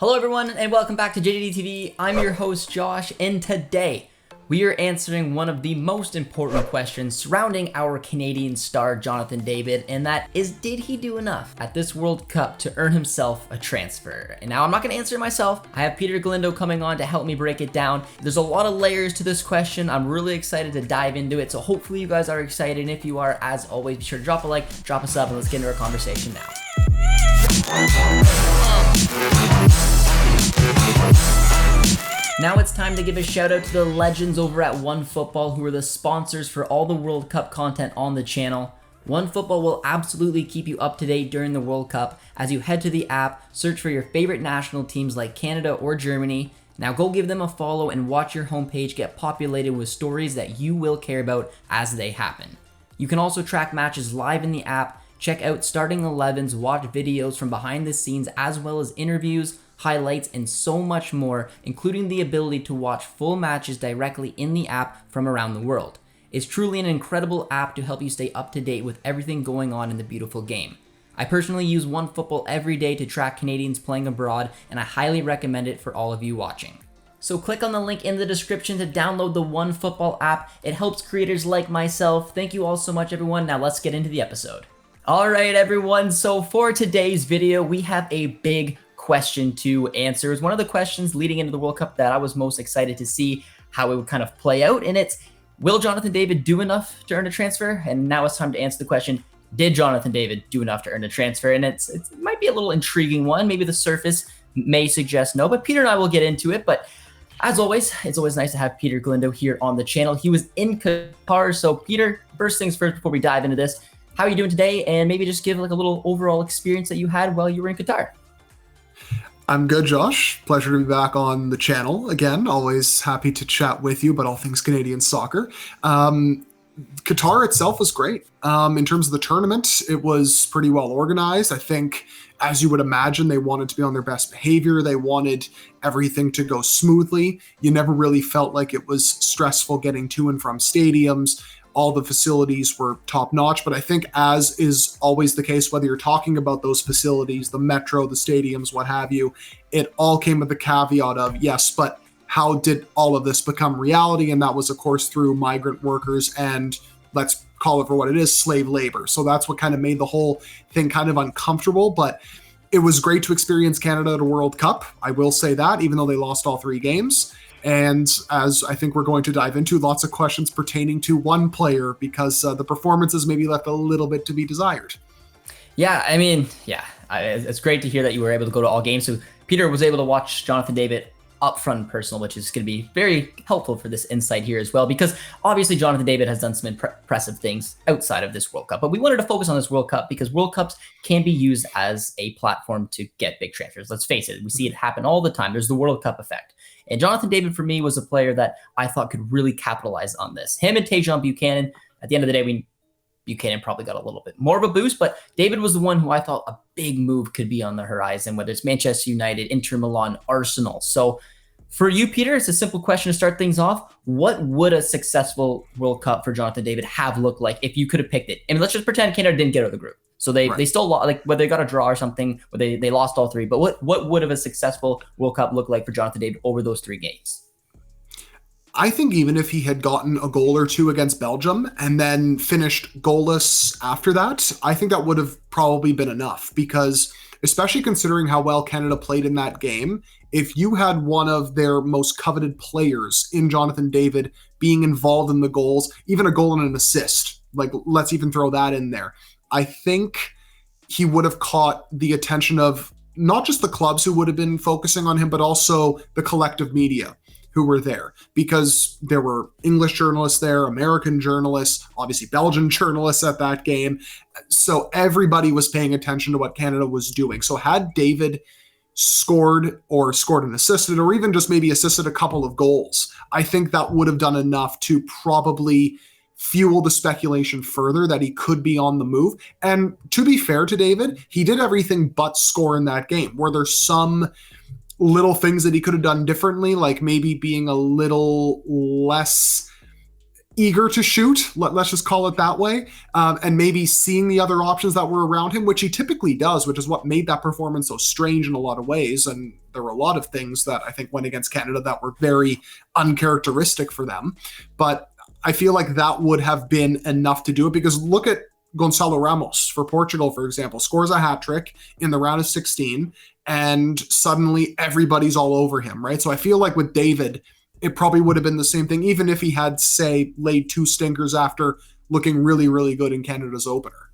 Hello everyone and welcome back to JDD TV. I'm your host Josh, and today we are answering one of the most important questions surrounding our Canadian star Jonathan David, and that is, did he do enough at this World Cup to earn himself a transfer? And now I'm not going to answer it myself. I have Peter Galindo coming on to help me break it down. There's a lot of layers to this question. I'm really excited to dive into it, so hopefully you guys are excited, and if you are, as always, be sure to drop a like, drop a sub, and let's get into our conversation now. Now it's time to give a shout out to the legends over at OneFootball, who are the sponsors for all the World Cup content on the channel. OneFootball will absolutely keep you up to date during the World Cup as you head to the app, search for your favorite national teams like Canada or Germany. Now go give them a follow and watch your homepage get populated with stories that you will care about as they happen. You can also track matches live in the app, check out starting 11s, watch videos from behind the scenes, as well as interviews, highlights, and so much more, including the ability to watch full matches directly in the app from around the world. It's truly an incredible app to help you stay up to date with everything going on in the beautiful game. I personally use OneFootball every day to track Canadians playing abroad, and I highly recommend it for all of you watching. So click on the link in the description to download the OneFootball app. It helps creators like myself. Thank you all so much, everyone. Now let's get into the episode. All right, everyone. So for today's video, we have a big question to answer. It's one of the questions leading into the World Cup that I was most excited to see how it would kind of play out, and it's, will Jonathan David do enough to earn a transfer? And now it's time to answer the question, did Jonathan David do enough to earn a transfer? And it might be a little intriguing one. Maybe the surface may suggest no, but Peter and I will get into it. But as always, it's always nice to have Peter Galindo here on the channel. He was in Qatar. So Peter, first things first, before we dive into this, how are you doing today? And maybe just give like a little overall experience that you had while you were in Qatar. I'm good, Josh. Pleasure to be back on the channel again. Always happy to chat with you about all things Canadian soccer. Qatar itself was great. In terms of the tournament, it was pretty well organized. I think, as you would imagine, they wanted to be on their best behavior. They wanted everything to go smoothly. You never really felt like it was stressful getting to and from stadiums. All the facilities were top notch, but I think, as is always the case, whether you're talking about those facilities, the metro, the stadiums, what have you, it all came with the caveat of, yes, but how did all of this become reality? And that was, of course, through migrant workers and, let's call it for what it is, slave labor. So that's what kind of made the whole thing kind of uncomfortable, but it was great to experience Canada at a World Cup. I will say that, even though they lost all 3 games. And as I think we're going to dive into, lots of questions pertaining to one player, because the performances maybe left a little bit to be desired. Yeah, I mean, it's great to hear that you were able to go to all games. So Peter was able to watch Jonathan David up front and personal, which is going to be very helpful for this insight here as well, because obviously Jonathan David has done some impressive things outside of this World Cup. But we wanted to focus on this World Cup because World Cups can be used as a platform to get big transfers. Let's face it, we see it happen all the time. There's the World Cup effect. And Jonathan David, for me, was a player that I thought could really capitalize on this. Him and Tajon Buchanan, at the end of the day, Buchanan probably got a little bit more of a boost, but David was the one who I thought a big move could be on the horizon, whether it's Manchester United, Inter Milan, Arsenal. So for you, Peter, it's a simple question to start things off. What would a successful World Cup for Jonathan David have looked like if you could have picked it? I mean, let's just pretend Canada didn't get out of the group. So they still lost, like whether they got a draw or something, or they lost all 3. But what would have a successful World Cup look like for Jonathan David over those 3 games? I think even if he had gotten a goal or 2 against Belgium and then finished goalless after that, I think that would have probably been enough, because especially considering how well Canada played in that game, if you had one of their most coveted players in Jonathan David being involved in the goals, even a goal and an assist, like let's even throw that in there, I think he would have caught the attention of not just the clubs who would have been focusing on him, but also the collective media who were there, because there were English journalists there, American journalists, obviously Belgian journalists at that game. So everybody was paying attention to what Canada was doing. So had David scored and assisted, or even just maybe assisted a couple of goals, I think that would have done enough to probably fuel the speculation further that he could be on the move. And to be fair to David, he did everything but score in that game. Were there some little things that he could have done differently, like maybe being a little less eager to shoot, let's just call it that way, and maybe seeing the other options that were around him, which he typically does, which is what made that performance so strange in a lot of ways. And there were a lot of things that I think went against Canada that were very uncharacteristic for them. But I feel like that would have been enough to do it, because look at Gonçalo Ramos for Portugal, for example, scores a hat trick in the round of 16, and suddenly everybody's all over him, right? So I feel like with David, it probably would have been the same thing, even if he had, say, laid 2 stinkers after looking really, really good in Canada's opener.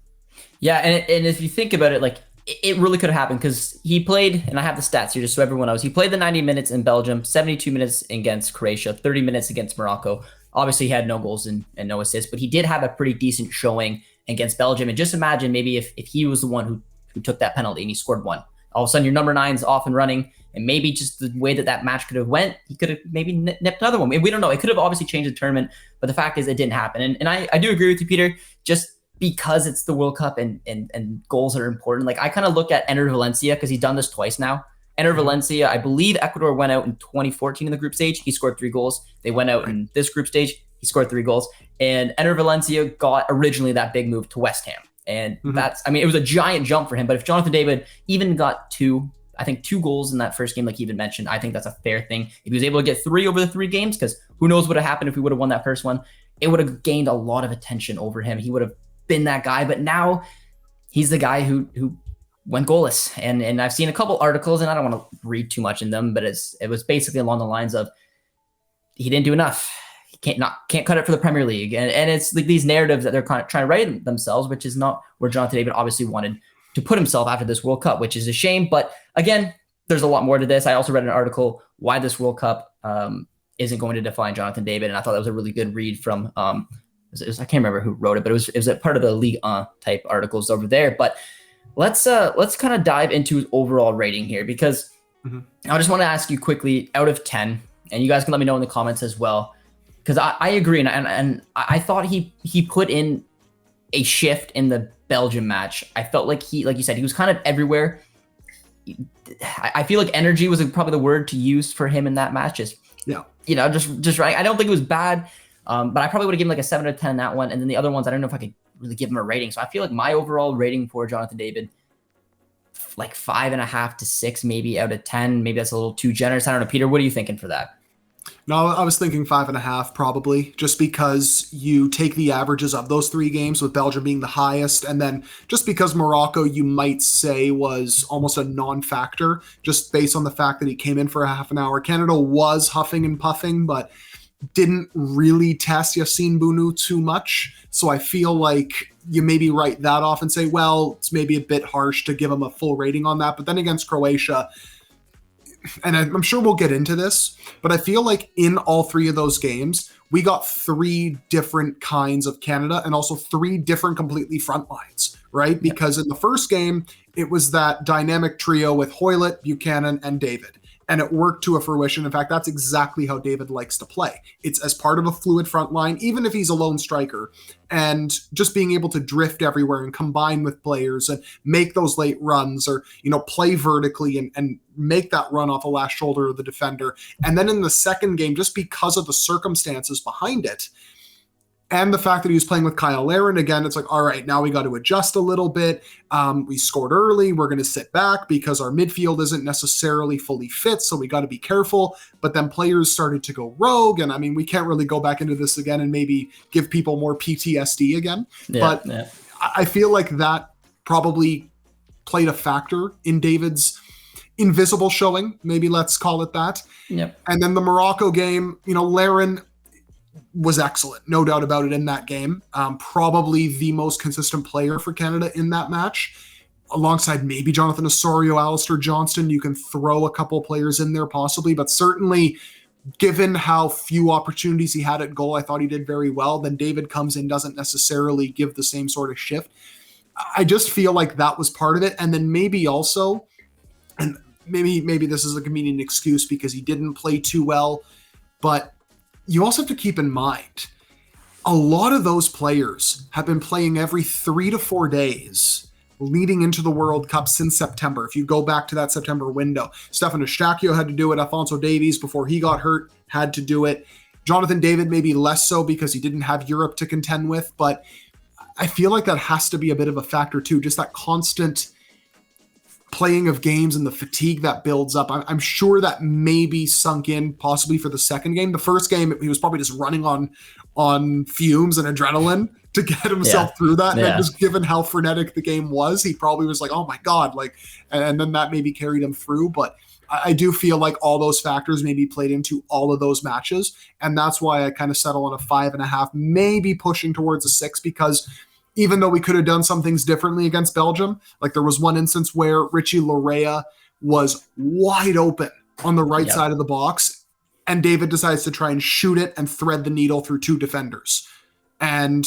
Yeah, and if you think about it, like, it really could have happened, because he played, and I have the stats here just so everyone knows, he played the 90 minutes in Belgium, 72 minutes against Croatia, 30 minutes against Morocco. Obviously, he had no goals and no assists, but he did have a pretty decent showing against Belgium. And just imagine maybe if he was the one who took that penalty and he scored one. All of a sudden, your number 9's off and running, and maybe just the way that match could have went, he could have maybe nipped another one. We don't know. It could have obviously changed the tournament, but the fact is it didn't happen. And I do agree with you, Peter, just because it's the World Cup and goals are important. Like, I kind of look at Enner Valencia, because he's done this twice now. Enner Valencia, I believe Ecuador went out in 2014 in the group stage. He scored 3 goals. They went out in this group stage. He scored 3 goals. And Enner Valencia got originally that big move to West Ham. And it was a giant jump for him. But if Jonathan David even got 2 goals in that first game, like he even mentioned, I think that's a fair thing. If he was able to get 3 over the 3 games, because who knows what would have happened if we would have won that first one, it would have gained a lot of attention over him. He would have been that guy. But now he's the guy who went goalless. And I've seen a couple articles, and I don't want to read too much in them, but it was basically along the lines of he didn't do enough. Can't cut it for the Premier League. And it's like these narratives that they're kind of trying to write themselves, which is not where Jonathan David obviously wanted to put himself after this World Cup, which is a shame. But again, there's a lot more to this. I also read an article why this World Cup isn't going to define Jonathan David, and I thought that was a really good read from I can't remember who wrote it, but it was a part of the Ligue 1 type articles over there. But let's kind of dive into his overall rating here, because I just want to ask you quickly, out of 10, and you guys can let me know in the comments as well, because I agree, and I thought he put in a shift in the Belgium match. I felt like like you said, he was kind of everywhere. I feel like energy was probably the word to use for him in that match. Just right. I don't think it was bad, but I probably would have given like a 7 out of 10 in that one, and then the other ones I don't know if I could really give him a rating. So I feel like my overall rating for Jonathan David, like 5.5 to 6 maybe out of 10. Maybe that's a little too generous. I don't know, Peter. What are you thinking for that? No, I was thinking 5.5 probably, just because you take the averages of those 3 games, with Belgium being the highest, and then just because Morocco, you might say, was almost a non-factor, just based on the fact that he came in for a half an hour. Canada was huffing and puffing, but didn't really test Yassine Bounou too much. So I feel like you maybe write that off and say, well, it's maybe a bit harsh to give him a full rating on that. But then against Croatia, and I'm sure we'll get into this, but I feel like in all 3 of those games, we got 3 different kinds of Canada, and also 3 different completely front lines, right? Because in the first game, it was that dynamic trio with Hoylett, Buchanan, and David. And it worked to a fruition. In fact, that's exactly how David likes to play. It's as part of a fluid front line, even if he's a lone striker, and just being able to drift everywhere and combine with players and make those late runs, or, play vertically and make that run off the last shoulder of the defender. And then in the second game, just because of the circumstances behind it, and the fact that he was playing with Kyle Larin again, it's like, all right, now we got to adjust a little bit. We scored early. We're going to sit back because our midfield isn't necessarily fully fit, so we got to be careful. But then players started to go rogue, and we can't really go back into this again and maybe give people more PTSD again. I feel like that probably played a factor in David's invisible showing, maybe let's call it that. Yep. And then the Morocco game, Larin was excellent, no doubt about it, in that game. Probably the most consistent player for Canada in that match, alongside maybe Jonathan Osorio, Alistair Johnston. You can throw a couple players in there possibly, but certainly given how few opportunities he had at goal, I thought he did very well. Then David comes in, doesn't necessarily give the same sort of shift. I just feel like that was part of it. And then maybe also, and maybe this is a convenient excuse because he didn't play too well, but you also have to keep in mind, a lot of those players have been playing every 3 to 4 days leading into the World Cup since September. If you go back to that September window, Stefan Eustáquio had to do it. Alphonso Davies, before he got hurt, had to do it. Jonathan David maybe less so because he didn't have Europe to contend with, but I feel like that has to be a bit of a factor too. Just that constant playing of games and the fatigue that builds up. I'm sure that maybe sunk in possibly for the second game. The first game, he was probably just running on fumes and adrenaline to get himself through that. And then just given how frenetic the game was, he probably was like, oh my God, like, and then that maybe carried him through. But I do feel like all those factors maybe played into all of those matches. And that's why I kind of settle on a 5.5, maybe pushing towards a 6, because even though we could have done some things differently against Belgium, like there was one instance where Richie Larea was wide open on the right side of the box, and David decides to try and shoot it and thread the needle through 2 defenders. And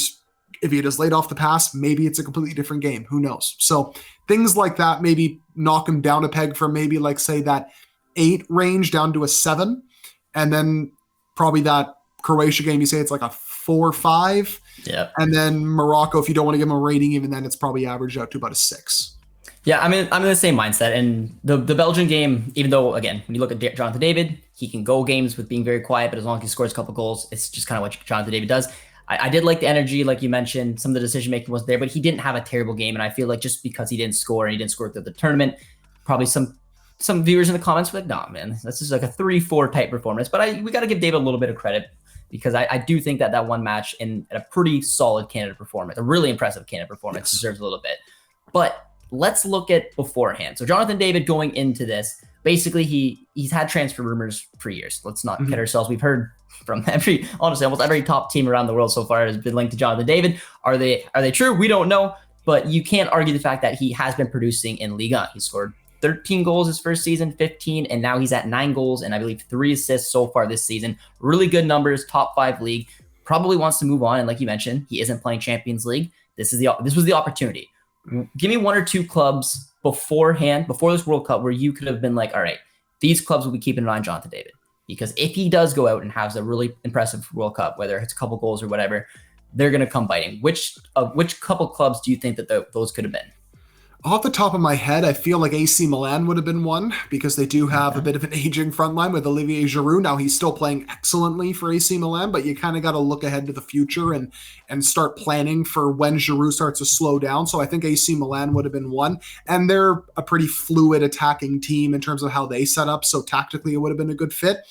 if he had just laid off the pass, maybe it's a completely different game. Who knows? So things like that maybe knock him down a peg from maybe like, say, that 8 range down to a 7. And then probably that Croatia game, you say it's like a 4 or 5. Yeah. And then Morocco, if you don't want to give him a rating, even then it's probably averaged out to about a 6. Yeah, I'm in the same mindset. And the Belgian game, even though, again, when you look at Jonathan David, he can go games with being very quiet, but as long as he scores a couple goals, it's just kind of what Jonathan David does. I did like the energy, like you mentioned. Some of the decision-making was there, but he didn't have a terrible game. And I feel like just because he didn't score and he didn't score through the tournament, probably some viewers in the comments were like, nah, man, this is like a 3-4 type performance. But we got to give David a little bit of credit, because I do think that one match in a pretty solid Canada performance, a really impressive Canada performance, deserves a little bit. But let's look at beforehand. So Jonathan David going into this, basically he's had transfer rumors for years. Let's not kid ourselves. We've heard from almost every top team around the world so far has been linked to Jonathan David. Are they true? We don't know. But you can't argue the fact that he has been producing in Ligue 1. He scored 13 goals his first season, 15, and now he's at 9 goals and I believe 3 assists so far this season. Really good numbers, top 5 league. Probably wants to move on, and like you mentioned, he isn't playing Champions League. This was the opportunity. Give me 1 or 2 clubs beforehand, before this World Cup, where you could have been like, all right, these clubs will be keeping an eye on Jonathan David. Because if he does go out and has a really impressive World Cup, whether it's a couple goals or whatever, they're going to come biting. Which couple clubs do you think that those could have been? Off the top of my head, I feel like AC Milan would have been one, because they do have a bit of an aging front line with Olivier Giroud. Now, he's still playing excellently for AC Milan, but you kind of got to look ahead to the future and start planning for when Giroud starts to slow down. So I think AC Milan would have been one. And they're a pretty fluid attacking team in terms of how they set up. So tactically, it would have been a good fit.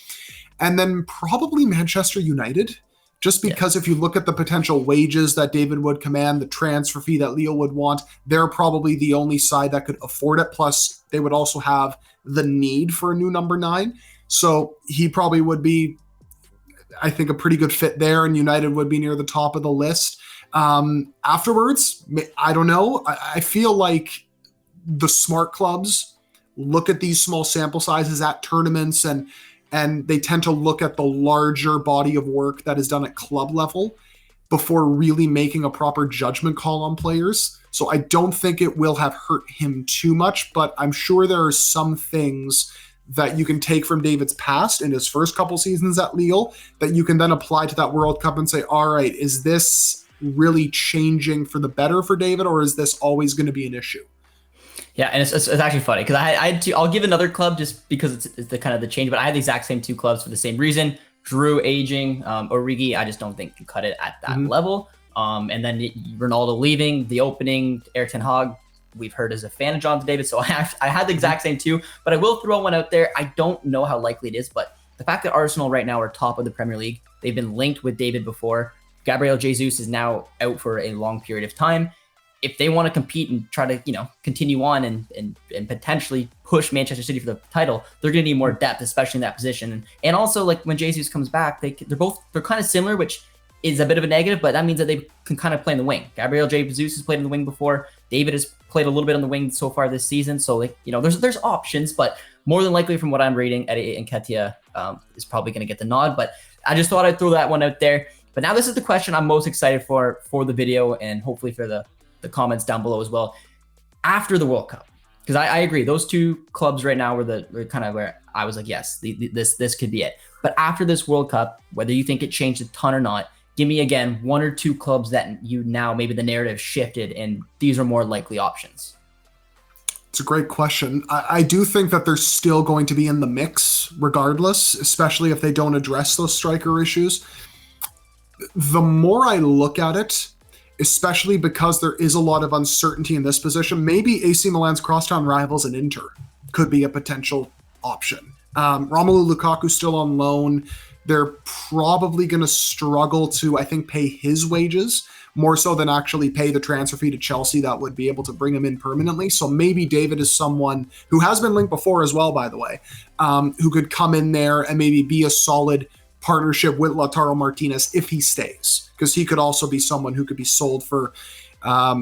And then probably Manchester United. Just because if you look at the potential wages that David would command, the transfer fee that Leo would want, they're probably the only side that could afford it. Plus, they would also have the need for a new number 9. So he probably would be, I think, a pretty good fit there, and United would be near the top of the list. Afterwards, I don't know. I feel like the smart clubs look at these small sample sizes at tournaments, and they tend to look at the larger body of work that is done at club level before really making a proper judgment call on players. So I don't think it will have hurt him too much, but I'm sure there are some things that you can take from David's past in his first couple seasons at Lille that you can then apply to that World Cup and say, all right, is this really changing for the better for David, or is this always going to be an issue? Yeah, and it's actually funny because I'll give another club just because it's the kind of the change, but I had the exact same 2 clubs for the same reason. Drew aging, Origi, I just don't think can cut it at that level. And then Ronaldo leaving, the opening, Erik ten Hag, we've heard is a fan of Jonathan David, so I had the exact same 2, but I will throw one out there. I don't know how likely it is, but the fact that Arsenal right now are top of the Premier League, they've been linked with David before. Gabriel Jesus is now out for a long period of time. If they want to compete and try to, continue on and potentially push Manchester City for the title, they're going to need more depth, especially in that position. And also, like when Jesus comes back, they're kind of similar, which is a bit of a negative, but that means that they can kind of play in the wing. Gabriel Jesus has played in the wing before. David has played a little bit on the wing so far this season. So, there's options, but more than likely from what I'm reading, Eddie Nketiah is probably going to get the nod. But I just thought I'd throw that one out there. But now this is the question I'm most excited for the video and hopefully for the comments down below as well. After the World Cup, because I agree, those 2 clubs right now were kind of where I was like, yes, this could be it. But after this World Cup, whether you think it changed a ton or not, give me again 1 or 2 clubs that you now maybe the narrative shifted and these are more likely options. It's a great question. I do think that they're still going to be in the mix regardless, especially if they don't address those striker issues. The more I look at it, especially because there is a lot of uncertainty in this position, maybe AC Milan's crosstown rivals and Inter could be a potential option. Romelu Lukaku's still on loan. They're probably going to struggle to, I think, pay his wages more so than actually pay the transfer fee to Chelsea that would be able to bring him in permanently. So maybe David is someone who has been linked before as well, by the way, who could come in there and maybe be a solid partnership with Lautaro Martinez if he stays, because he could also be someone who could be sold for a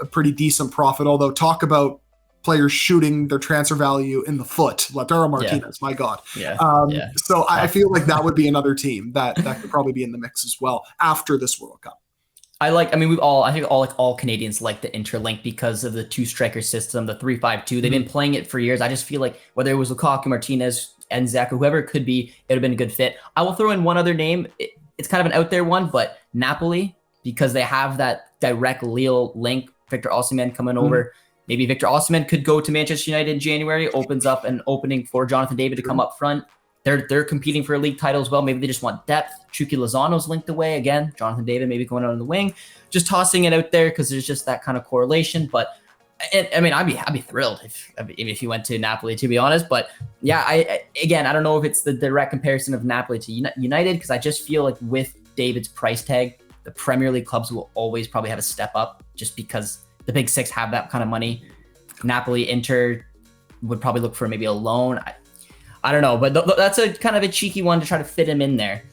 pretty decent profit. Although talk about players shooting their transfer value in the foot, Lautaro Martinez, my God. So I feel like that would be another team that could probably be in the mix as well after this World Cup. I think all Canadians like the interlink because of the two striker system, the 3-5-2. They've been playing it for years. I just feel like whether it was Lukaku, Martinez, and Zach, whoever it could be, it would have been a good fit. I will throw in one other name. It's kind of an out there one, but Napoli, because they have that direct Lille link. Victor Osimhen coming over. Maybe Victor Osimhen could go to Manchester United in January, opens up an opening for Jonathan David to come up front. They're competing for a league title as well. Maybe they just want depth. Chucky Lozano's linked away again. Jonathan David maybe going out on the wing. Just tossing it out there because there's just that kind of correlation. But I'd be thrilled if he went to Napoli, to be honest. But yeah, I don't know if it's the direct comparison of Napoli to United, because I just feel like with David's price tag, the Premier League clubs will always probably have a step up just because the big six have that kind of money. Napoli, Inter would probably look for maybe a loan. I don't know, but that's a kind of a cheeky one to try to fit him in there.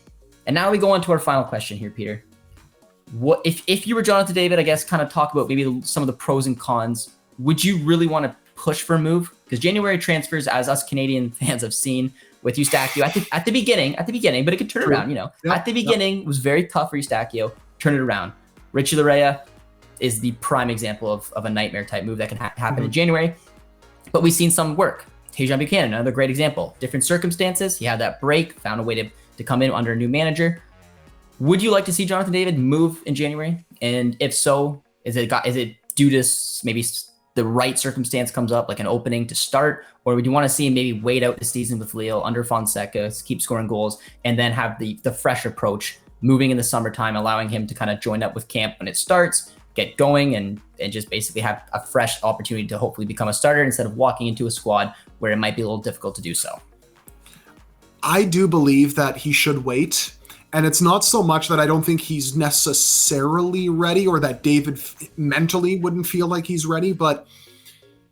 And now we go on to our final question here, Peter. What if you were Jonathan David, I guess, kind of talk about maybe some of the pros and cons. Would you really want to push for a move? Because January transfers, as us Canadian fans have seen with Eustachio at the beginning, but it could turn around, At the beginning, it was very tough for Eustachio. Turn it around. Richie Larea is the prime example of a nightmare type move that can happen in January. But we've seen some work. Tajon Buchanan, another great example. Different circumstances. He had that break, found a way to come in under a new manager. Would you like to see Jonathan David move in January? And if so, is it due to maybe the right circumstance comes up, like an opening to start? Or would you want to see him maybe wait out the season with Lille under Fonseca, keep scoring goals, and then have the fresh approach, moving in the summertime, allowing him to kind of join up with camp when it starts, get going, and just basically have a fresh opportunity to hopefully become a starter instead of walking into a squad where it might be a little difficult to do so? I do believe that he should wait. And it's not so much that I don't think he's necessarily ready or that David mentally wouldn't feel like he's ready. But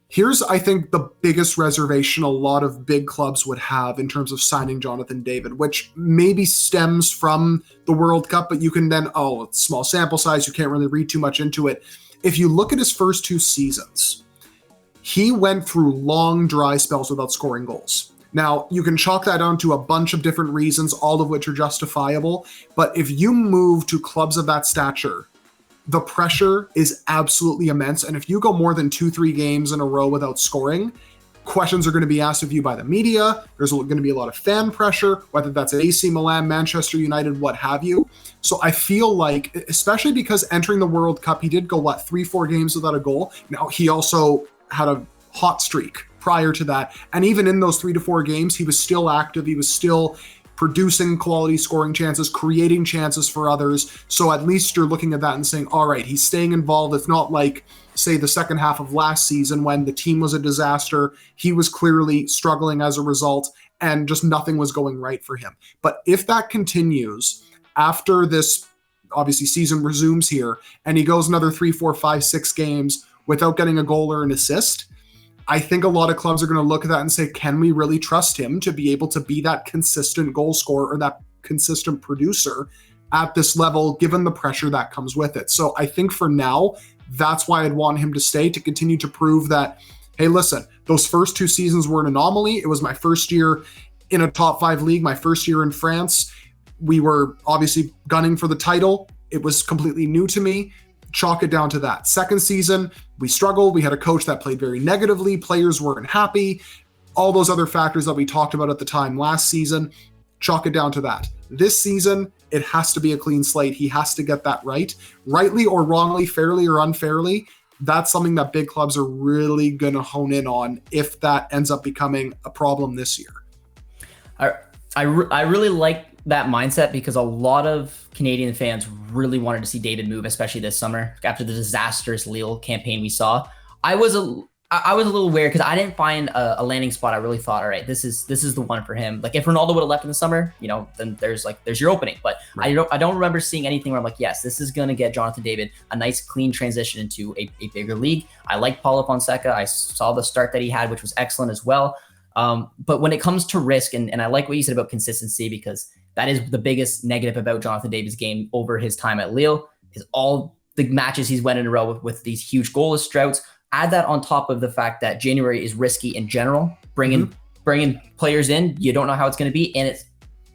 here's, I think, the biggest reservation a lot of big clubs would have in terms of signing Jonathan David, which maybe stems from the World Cup, but you can then, it's small sample size, you can't really read too much into it. If you look at his first two seasons, he went through long, dry spells without scoring goals. Now, you can chalk that down to a bunch of different reasons, all of which are justifiable. But if you move to clubs of that stature, the pressure is absolutely immense. And if you go more than 2-3 games in a row without scoring, questions are going to be asked of you by the media. There's going to be a lot of fan pressure, whether that's at AC Milan, Manchester United, what have you. So I feel like, especially because entering the World Cup, he did go, 3-4 games without a goal. Now, he also had a hot streak prior to that. And even in those 3 to 4 games, he was still active. He was still producing quality scoring chances, creating chances for others. So at least you're looking at that and saying, all right, he's staying involved. It's not like, say, the second half of last season when the team was a disaster. He was clearly struggling as a result and just nothing was going right for him. But if that continues after this, obviously, season resumes here, and he goes another 3, 4, 5, 6 games without getting a goal or an assist, I think a lot of clubs are going to look at that and say, can we really trust him to be able to be that consistent goal scorer or that consistent producer at this level, given the pressure that comes with it? So I think for now, that's why I'd want him to stay, to continue to prove that, hey, listen, those first 2 seasons were an anomaly. It was my first year in a top 5 league, my first year in France. We were obviously gunning for the title. It was completely new to me. Chalk it down to that. Second season, we struggled. We had a coach that played very negatively. Players weren't happy. All those other factors that we talked about at the time last season, chalk it down to that. This season, it has to be a clean slate. He has to get that right. Rightly or wrongly, fairly or unfairly, that's something that big clubs are really going to hone in on if that ends up becoming a problem this year. I really like that mindset because a lot of Canadian fans really wanted to see David move, especially this summer after the disastrous Lille campaign we saw. I was a little weird because I didn't find a landing spot. I really thought, all right, this is the one for him. Like if Ronaldo would have left in the summer, then there's your opening. But right. I don't remember seeing anything where I'm like, yes, this is going to get Jonathan David a nice clean transition into a bigger league. I like Paulo Fonseca. I saw the start that he had, which was excellent as well. But when it comes to risk, and I like what you said about consistency, because that is the biggest negative about Jonathan David's game over his time at Lille, is all the matches he's went in a row with these huge goalless droughts. Add that on top of the fact that January is risky in general. Bringing players in, you don't know how it's going to be, and it's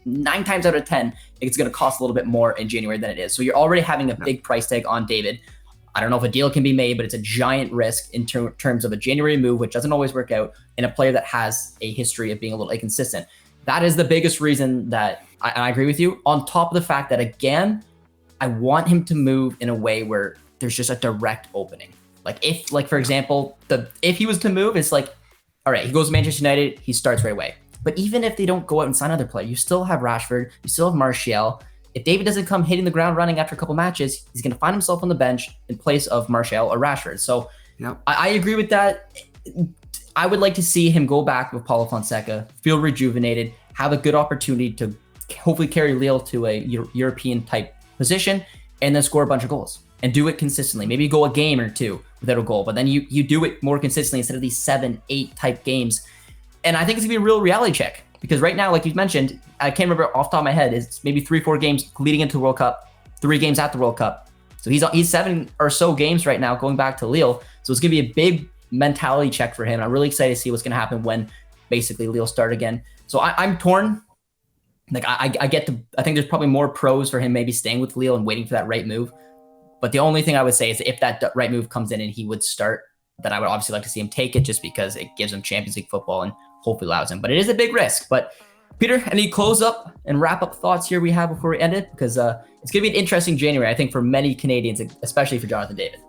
9 times out of 10, it's going to cost a little bit more in January than it is. So you're already having a big price tag on David. I don't know if a deal can be made, but it's a giant risk in terms of a January move, which doesn't always work out, and a player that has a history of being a little inconsistent. That is the biggest reason that I agree with you. On top of the fact that, again, I want him to move in a way where there's just a direct opening. For example, if he was to move, it's like, all right, he goes to Manchester United, he starts right away. But even if they don't go out and sign another player, you still have Rashford, you still have Martial. If David doesn't come hitting the ground running after a couple matches, he's going to find himself on the bench in place of Martial or Rashford. So I agree with that. I would like to see him go back with Paulo Fonseca, feel rejuvenated, have a good opportunity to hopefully carry Lille to a European type position, and then score a bunch of goals and do it consistently. Maybe go a game or two without a goal, but then you do it more consistently instead of these 7-8 type games. And I think it's gonna be a real reality check, because right now, like you mentioned, I can't remember off the top of my head, it's maybe 3-4 games leading into the World Cup, 3 games at the World Cup. So he's 7 or so games right now going back to Lille. So it's gonna be a big mentality check for him. I'm really excited to see what's gonna happen when basically Lille start again. So I'm torn. Like I think there's probably more pros for him maybe staying with Lille and waiting for that right move. But the only thing I would say is if that right move comes in and he would start, then I would obviously like to see him take it, just because it gives him Champions League football and hopefully allows him. But it is a big risk. But Peter, any close up and wrap up thoughts here we have before we end it? Because it's going to be an interesting January, I think, for many Canadians, especially for Jonathan David.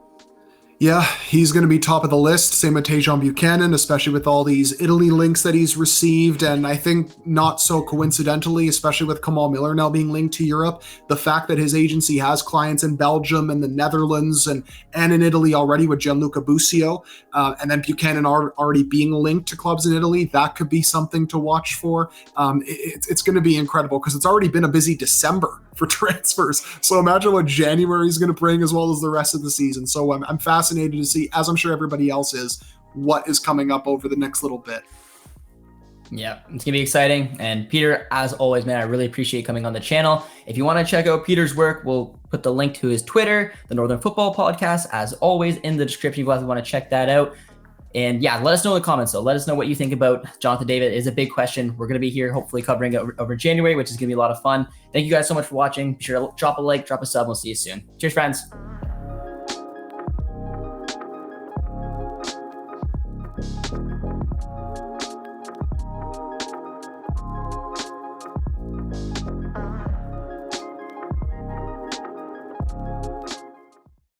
Yeah, he's going to be top of the list. Same with Tajon Buchanan, especially with all these Italy links that he's received. And I think not so coincidentally, especially with Kamal Miller now being linked to Europe, the fact that his agency has clients in Belgium and the Netherlands and in Italy already with Gianluca Busio, and then Buchanan already being linked to clubs in Italy, that could be something to watch for. It's going to be incredible, because it's already been a busy December for transfers. So imagine what January is going to bring, as well as the rest of the season. So I'm fascinated to see, as I'm sure everybody else is, what is coming up over the next little bit. Yeah, it's gonna be exciting. And Peter, as always, man, I really appreciate coming on the channel. If you want to check out Peter's work, we'll put the link to his Twitter, the Northern Football Podcast, as always, in the description if you guys want to check that out. And yeah, let us know in the comments, though. Let us know what you think about Jonathan David. It is a big question. We're going to be here hopefully covering it over January, which is going to be a lot of fun. Thank you guys so much for watching. Be sure to drop a like, drop a sub. We'll see you soon. Cheers, friends.